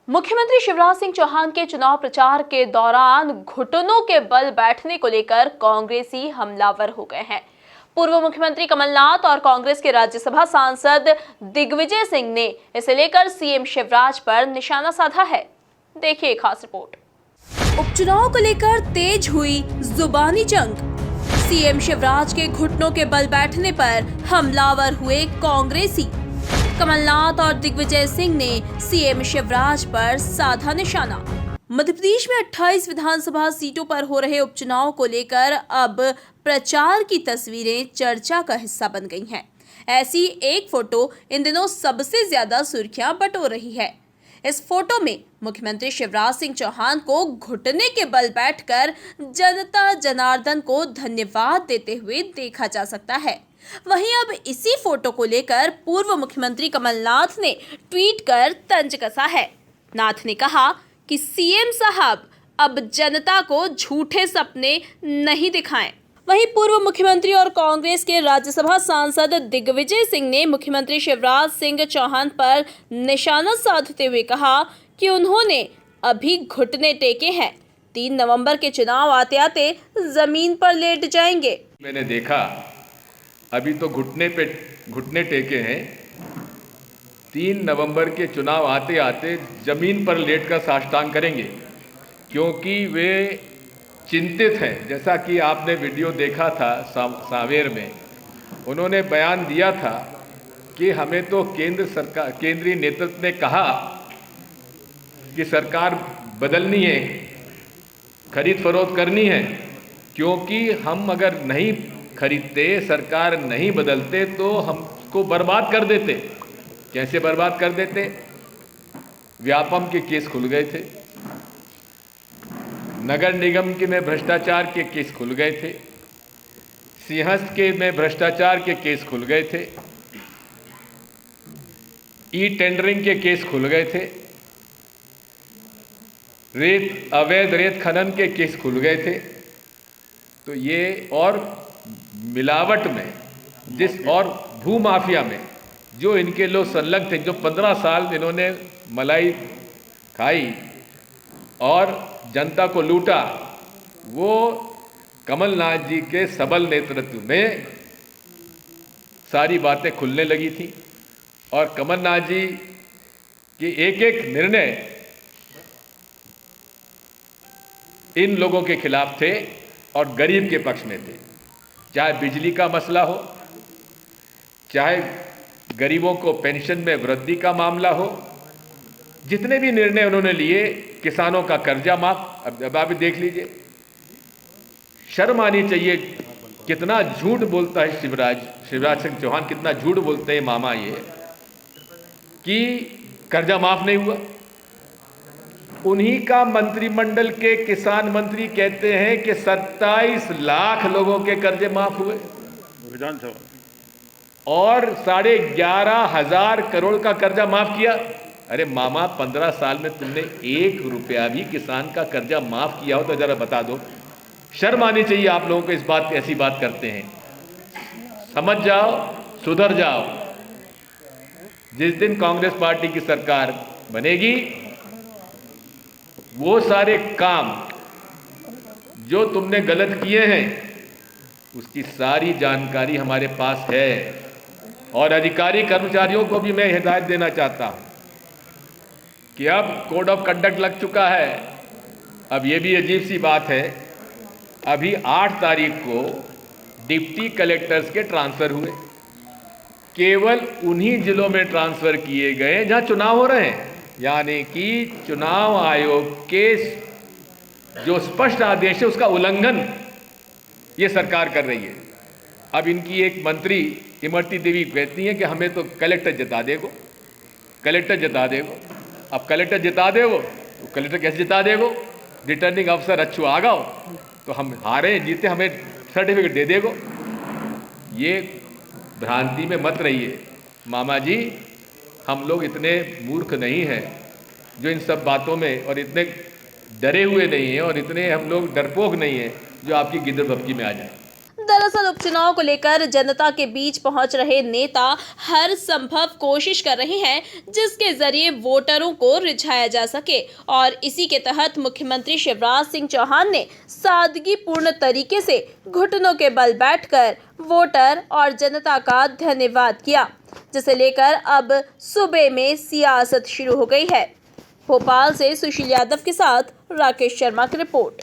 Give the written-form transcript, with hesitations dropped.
मुख्यमंत्री शिवराज सिंह चौहान के चुनाव प्रचार के दौरान घुटनों के बल बैठने को लेकर कांग्रेसी हमलावर हो गए हैं। पूर्व मुख्यमंत्री कमलनाथ और कांग्रेस के राज्यसभा सांसद दिग्विजय सिंह ने इसे लेकर सीएम शिवराज पर निशाना साधा है। देखिए खास रिपोर्ट। उपचुनाव को लेकर तेज हुई जुबानी जंग। सीएम शिवराज के घुटनों के बल बैठने पर हमलावर हुए कांग्रेसी। कमलनाथ और दिग्विजय सिंह ने सीएम शिवराज पर साधा निशाना। मध्य प्रदेश में 28 विधानसभा सीटों पर हो रहे उपचुनाव को लेकर अब प्रचार की तस्वीरें चर्चा का हिस्सा बन गई हैं। ऐसी एक फोटो इन दिनों सबसे ज्यादा सुर्खियां बटोर रही है। इस फोटो में मुख्यमंत्री शिवराज सिंह चौहान को घुटने के बल बैठकर जनता जनार्दन को धन्यवाद देते हुए देखा जा सकता है। वहीं अब इसी फोटो को लेकर पूर्व मुख्यमंत्री कमलनाथ ने ट्वीट कर तंज कसा है। नाथ ने कहा कि सीएम साहब अब जनता को झूठे सपने नहीं दिखाएं। वहीं पूर्व मुख्यमंत्री और कांग्रेस के राज्यसभा सांसद दिग्विजय सिंह ने मुख्यमंत्री शिवराज सिंह चौहान पर निशाना साधते हुए कहा कि उन्होंने अभी घुटने टेके हैं, 3 नवंबर के चुनाव आते आते जमीन पर लेट जाएंगे। मैंने देखा अभी तो घुटने टेके हैं, 3 नवंबर के चुनाव आते आते जमीन पर लेटकर साष्टांग करेंगे, क्योंकि वे चिंतित हैं। जैसा कि आपने वीडियो देखा था सांवेर में, उन्होंने बयान दिया था कि हमें तो केंद्रीय नेतृत्व ने कहा कि सरकार बदलनी है, खरीद फरोख्त करनी है, क्योंकि हम अगर नहीं खरीदते, सरकार नहीं बदलते तो हमको बर्बाद कर देते। कैसे बर्बाद कर देते? व्यापम के केस खुल गए थे, नगर निगम के में भ्रष्टाचार के केस खुल गए थे, सिंहस्थ के में भ्रष्टाचार के केस खुल गए थे, ई टेंडरिंग के केस खुल गए थे, अवैध रेत खनन के केस खुल गए थे। तो ये और मिलावट में और भूमाफिया में जो इनके लोग संलग्न थे, जो 15 साल इन्होंने मलाई खाई और जनता को लूटा, वो कमलनाथ जी के सबल नेतृत्व में सारी बातें खुलने लगी थी। और कमलनाथ जी के एक एक निर्णय इन लोगों के खिलाफ थे और गरीब के पक्ष में थे। चाहे बिजली का मसला हो, चाहे गरीबों को पेंशन में वृद्धि का मामला हो, जितने भी निर्णय उन्होंने लिए, किसानों का कर्जा माफ, अब आप देख लीजिए, शर्म आनी चाहिए। कितना झूठ बोलता है शिवराज सिंह चौहान, कितना झूठ बोलते हैं मामा ये कि कर्जा माफ नहीं हुआ। उन्हीं का मंत्रिमंडल के किसान मंत्री कहते हैं कि 27 लाख लोगों के कर्जे माफ हुए और 11,500 करोड़ का कर्जा माफ किया। अरे मामा, 15 साल में तुमने 1 रुपया भी किसान का कर्जा माफ किया हो तो जरा बता दो। शर्म आनी चाहिए आप लोगों को, इस बात ऐसी बात करते हैं। समझ जाओ, सुधर जाओ। जिस दिन कांग्रेस पार्टी की सरकार बनेगी, वो सारे काम जो तुमने गलत किए हैं उसकी सारी जानकारी हमारे पास है। और अधिकारी कर्मचारियों को भी मैं हिदायत देना चाहता हूं कि अब कोड ऑफ कंडक्ट लग चुका है। अब ये भी अजीब सी बात है, अभी 8 तारीख को डिप्टी कलेक्टर्स के ट्रांसफ़र हुए, केवल उन्हीं जिलों में ट्रांसफ़र किए गए जहां चुनाव हो रहे हैं। यानी कि चुनाव आयोग के जो स्पष्ट आदेश है उसका उल्लंघन ये सरकार कर रही है। अब इनकी एक मंत्री इमरती देवी कहती हैं कि हमें तो कलेक्टर जिता देगो, कलेक्टर जिता देगो। अब कलेक्टर जिता देगो तो कलेक्टर कैसे जिता देगो? रिटर्निंग अफसर अच्छू आ गओ तो हम हारे जीते, हमें सर्टिफिकेट दे देगो। ये भ्रांति में मत रहिए मामा जी, हम लोग इतने मूर्ख नहीं हैं जो इन सब बातों में, और इतने डरे हुए नहीं हैं, और इतने हम लोग डरपोक नहीं हैं जो आपकी गिद्ध भपकी में आ जाए। दरअसल उपचुनाव को लेकर जनता के बीच पहुंच रहे नेता हर संभव कोशिश कर रहे हैं जिसके जरिए वोटरों को रिझाया जा सके और इसी के तहत मुख्यमंत्री शिवराज सिंह चौहान ने सादगीपूर्ण तरीके से घुटनों के बल बैठकर वोटर और जनता का धन्यवाद किया, जिसे लेकर अब सूबे में सियासत शुरू हो गई है। भोपाल से सुशील यादव के साथ राकेश शर्मा की रिपोर्ट।